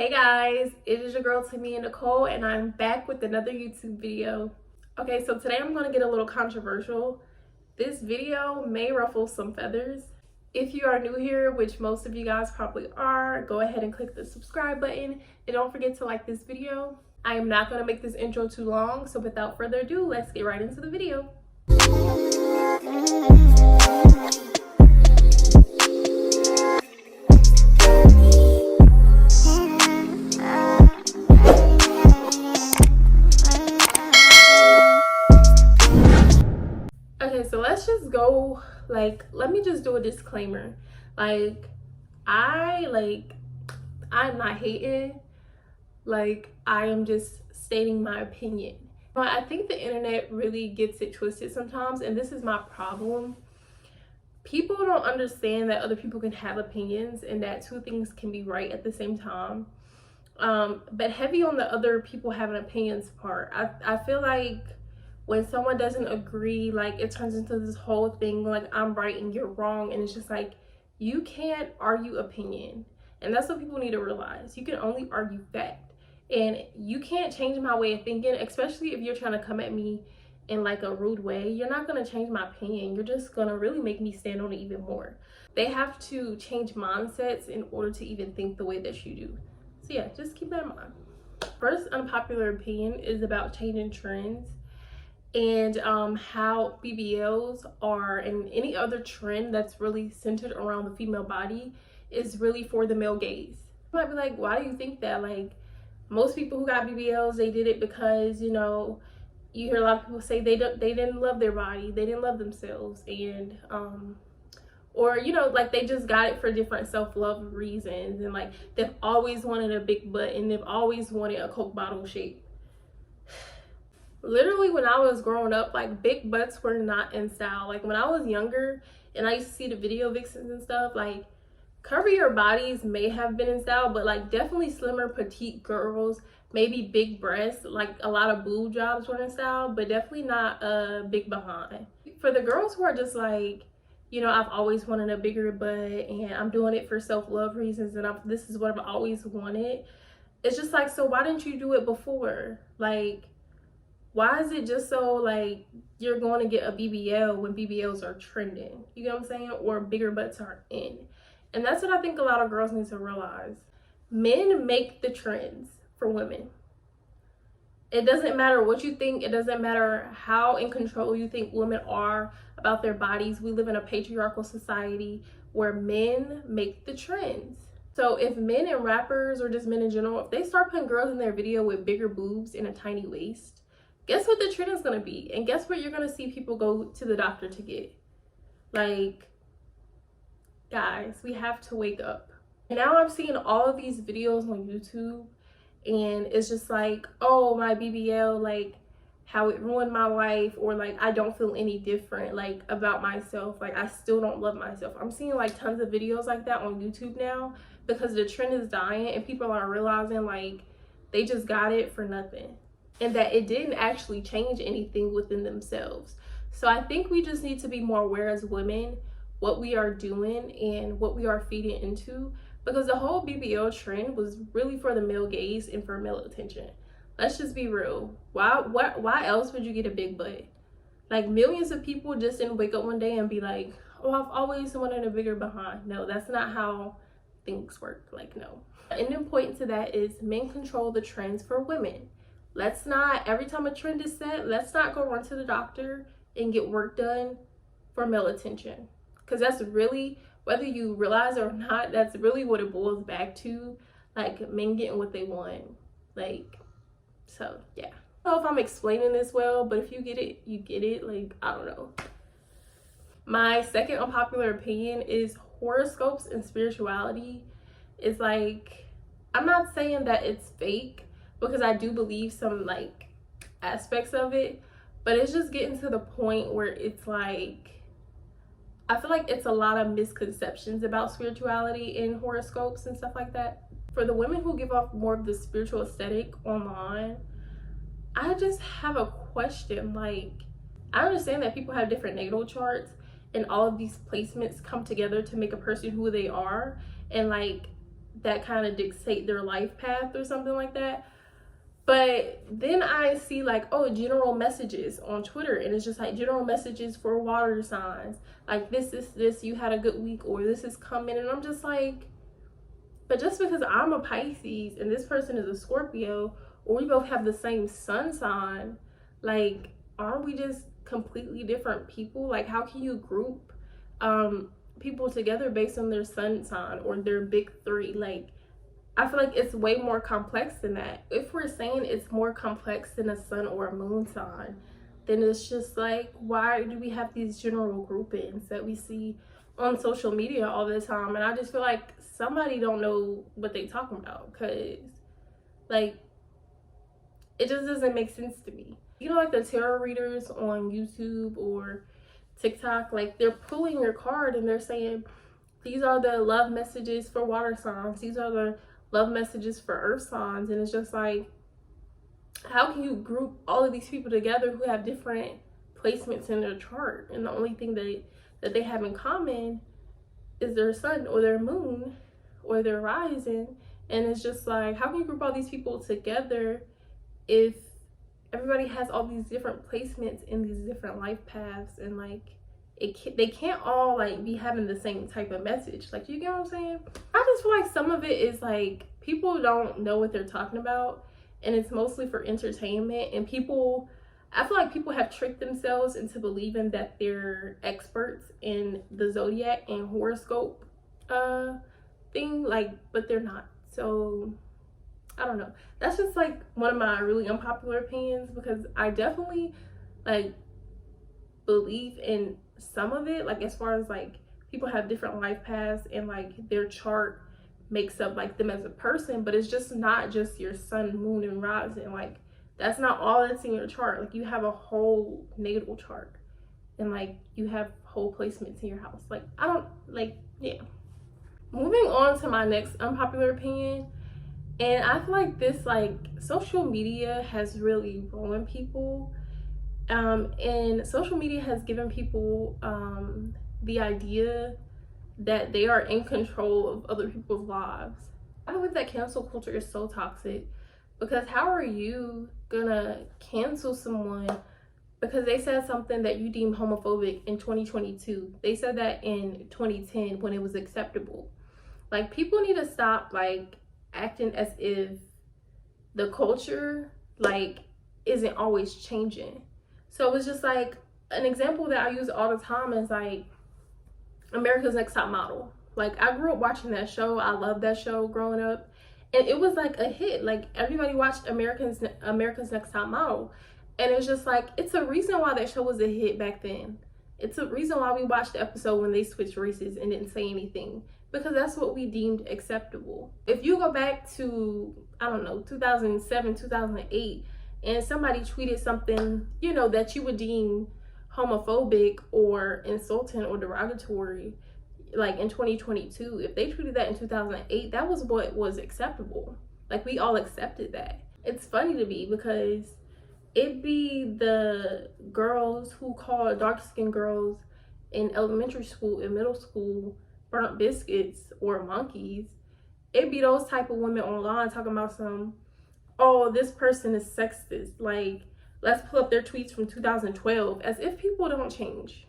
Hey guys, it is your girl Tamia Nicole and I'm back with another YouTube video. Okay, so today I'm going to get a little controversial. This video may ruffle some feathers. If you are new here, which most of you guys probably are, go ahead and click the subscribe button and don't forget to like this video. I am not going to make this intro too long, so without further ado, let's get right into the video. Okay, so let's just go, let me just do a disclaimer. I'm not hating, I am just stating my opinion. But I think the internet really gets it twisted sometimes, and this is my problem. People don't understand that other people can have opinions and that two things can be right at the same time. But heavy on the other people having opinions part. I feel like when someone doesn't agree, it turns into this whole thing I'm right and you're wrong, and it's just you can't argue opinion. And that's what people need to realize. You can only argue fact, and you can't change my way of thinking, especially if you're trying to come at me in a rude way. You're not going to change my opinion. You're just going to really make me stand on it even more. They have to change mindsets in order to even think the way that you do. So yeah, just keep that in mind. First unpopular opinion is about changing trends and how BBLs are, and any other trend that's really centered around the female body is really for the male gaze. You might be like, why do you think that? Most people who got BBLs, they did it because, you hear a lot of people say they didn't love their body, they didn't love themselves, and or they just got it for different self-love reasons, and they've always wanted a big butt and they've always wanted a Coke bottle shape. Literally, when I was growing up, big butts were not in style. When I was younger and I used to see the video vixens and stuff, curvier bodies may have been in style, but definitely slimmer petite girls, maybe big breasts, a lot of boob jobs were in style, but definitely not a big behind. For the girls who are just I've always wanted a bigger butt and I'm doing it for self-love reasons, and this is what I've always wanted. It's just so why didn't you do it before? Why is it just so you're going to get a BBL when BBLs are trending? You know what I'm saying? Or bigger butts are in. And that's what I think a lot of girls need to realize. Men make the trends for women. It doesn't matter what you think. It doesn't matter how in control you think women are about their bodies. We live in a patriarchal society where men make the trends. So if men and rappers, or just men in general, if they start putting girls in their video with bigger boobs and a tiny waist, guess what the trend is going to be? And guess what you're going to see people go to the doctor to get? Guys, we have to wake up. And now I'm seeing all of these videos on YouTube, and it's just oh, my BBL, how it ruined my life, or I don't feel any different about myself, I still don't love myself. I'm seeing tons of videos like that on YouTube now, because the trend is dying and people are realizing they just got it for nothing, and that it didn't actually change anything within themselves. So I think we just need to be more aware as women what we are doing and what we are feeding into, because the whole BBL trend was really for the male gaze and for male attention. Let's just be real. Why else would you get a big butt? Millions of people just didn't wake up one day and be oh, I've always wanted a bigger behind. No, that's not how things work. No. An ending point to that is men control the trends for women. Let's not, every time a trend is set, let's not go run to the doctor and get work done for male attention. Because that's really, whether you realize it or not, that's really what it boils back to. Men getting what they want. So yeah. I don't know if I'm explaining this well, but if you get it, you get it. I don't know. My second unpopular opinion is horoscopes and spirituality. It's I'm not saying that it's fake, because I do believe some aspects of it, but it's just getting to the point where it's I feel it's a lot of misconceptions about spirituality in horoscopes and stuff like that. For the women who give off more of the spiritual aesthetic online, I just have a question. I understand that people have different natal charts and all of these placements come together to make a person who they are, and that kind of dictate their life path or something like that. But then I see like, oh, general messages on Twitter, and it's just like general messages for water signs, like this, you had a good week, or this is coming. And I'm just like, but just because I'm a Pisces and this person is a Scorpio, or we both have the same sun sign, like, aren't we just completely different people? Like, how can you group people together based on their sun sign or their big three? Like, I feel like it's way more complex than that. If we're saying it's more complex than a sun or a moon sign, then it's just like, why do we have these general groupings that we see on social media all the time? And I just feel like somebody don't know what they talking about, because like, it just doesn't make sense to me. You know, like the tarot readers on YouTube or TikTok, like they're pulling your card and they're saying, these are the love messages for water signs, these are the love messages for earth signs. And it's just like, how can you group all of these people together who have different placements in their chart, and the only thing that they have in common is their sun or their moon or their rising? And it's just like, how can you group all these people together if everybody has all these different placements in these different life paths? And like, they can't all like be having the same type of message. Like, you get what I'm saying? I just feel like some of it is like, people don't know what they're talking about, and it's mostly for entertainment. And people, I feel like people have tricked themselves into believing that they're experts in the zodiac and horoscope thing, like, but they're not. So I don't know. That's just like one of my really unpopular opinions, because I definitely like believe in some of it, like as far as like people have different life paths and like their chart makes up like them as a person, but it's just not just your sun, moon, and rising. Like, that's not all that's in your chart. Like, you have a whole natal chart, and like you have whole placements in your house. Like, I don't like, yeah. Moving on to my next unpopular opinion, and I feel like this, like, social media has really ruined people. And social media has given people the idea that they are in control of other people's lives. I believe that cancel culture is so toxic, because how are you gonna cancel someone because they said something that you deem homophobic in 2022? They said that in 2010 when it was acceptable. Like, people need to stop like acting as if the culture like isn't always changing. So it's just like, an example that I use all the time is like America's Next Top Model. Like, I grew up watching that show. I loved that show growing up, and it was like a hit. Like, everybody watched America's Next Top Model, and it's just like, it's a reason why that show was a hit back then. It's a reason why we watched the episode when they switched races and didn't say anything, because that's what we deemed acceptable. If you go back to, I don't know, 2007, 2008, and somebody tweeted something, you know, that you would deem homophobic or insulting or derogatory, like in 2022, if they tweeted that in 2008, that was what was acceptable. Like, we all accepted that. It's funny to me because it'd be the girls who call dark-skinned girls in elementary school and middle school burnt biscuits or monkeys. It'd be those type of women online talking about some, oh, this person is sexist. Like, let's pull up their tweets from 2012, as if people don't change.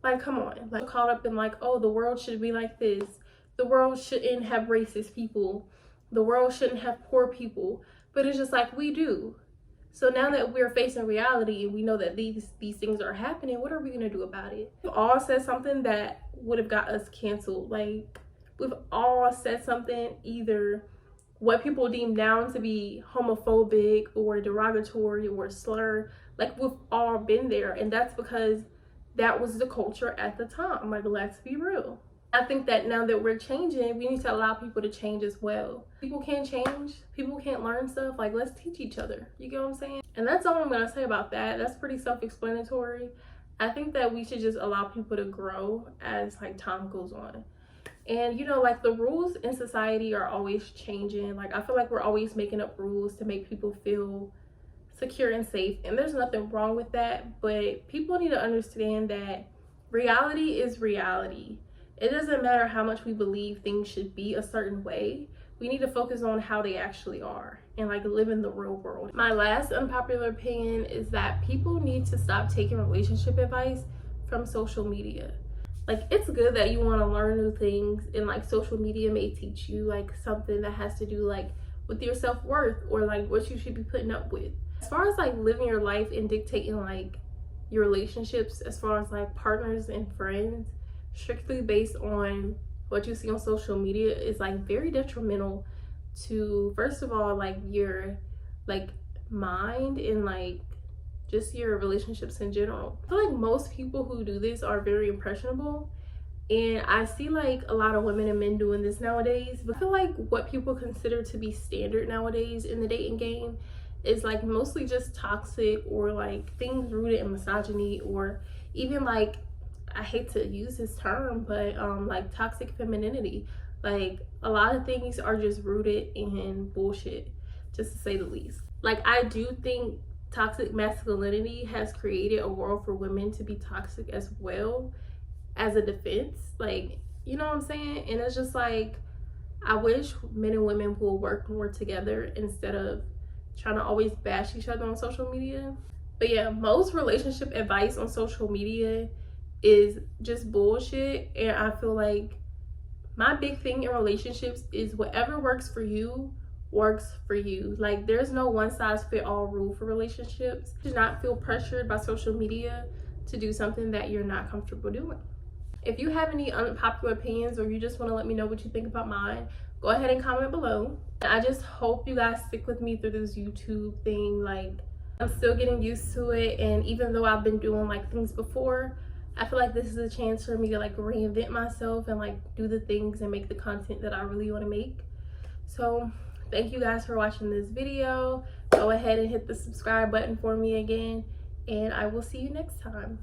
Like, come on. Like, caught up in like, oh, the world should be like this. The world shouldn't have racist people. The world shouldn't have poor people. But it's just like, we do. So now that we're facing reality and we know that these things are happening, what are we gonna do about it? We've all said something that would have got us canceled. Like, we've all said something, either what people deem now to be homophobic or derogatory or slur. Like, we've all been there, and that's because that was the culture at the time. Like, let's be real. I think that now that we're changing, we need to allow people to change as well. People can't change, people can't learn stuff. Like, let's teach each other. You get what I'm saying? And that's all I'm gonna say about that. That's pretty self-explanatory. I think that we should just allow people to grow as like time goes on. And you know, like, the rules in society are always changing. Like, I feel like we're always making up rules to make people feel secure and safe, and there's nothing wrong with that, but people need to understand that reality is reality. It doesn't matter how much we believe things should be a certain way. We need to focus on how they actually are and like live in the real world. My last unpopular opinion is that people need to stop taking relationship advice from social media. Like, it's good that you want to learn new things, and like social media may teach you like something that has to do like with your self-worth or like what you should be putting up with. As far as like living your life and dictating like your relationships, as far as like partners and friends, strictly based on what you see on social media, is like very detrimental to, first of all, like your like mind and like just your relationships in general. I feel like most people who do this are very impressionable, and I see like a lot of women and men doing this nowadays. But I feel like what people consider to be standard nowadays in the dating game is like mostly just toxic, or like things rooted in misogyny, or even like, I hate to use this term, but like toxic femininity. Like, a lot of things are just rooted in bullshit, just to say the least. Like, I do think toxic masculinity has created a world for women to be toxic as well, as a defense. Like, you know what I'm saying? And it's just like, I wish men and women will work more together instead of trying to always bash each other on social media. But yeah, most relationship advice on social media is just bullshit. And I feel like my big thing in relationships is whatever works for you works for you. Like, there's no one size fit all rule for relationships. Do not feel pressured by social media to do something that you're not comfortable doing. If you have any unpopular opinions, or you just want to let me know what you think about mine, go ahead and comment below. I just hope you guys stick with me through this YouTube thing. Like, I'm still getting used to it, and even though I've been doing like things before, I feel like this is a chance for me to like reinvent myself and like do the things and make the content that I really want to make. So thank you guys for watching this video. Go ahead and hit the subscribe button for me again, and I will see you next time.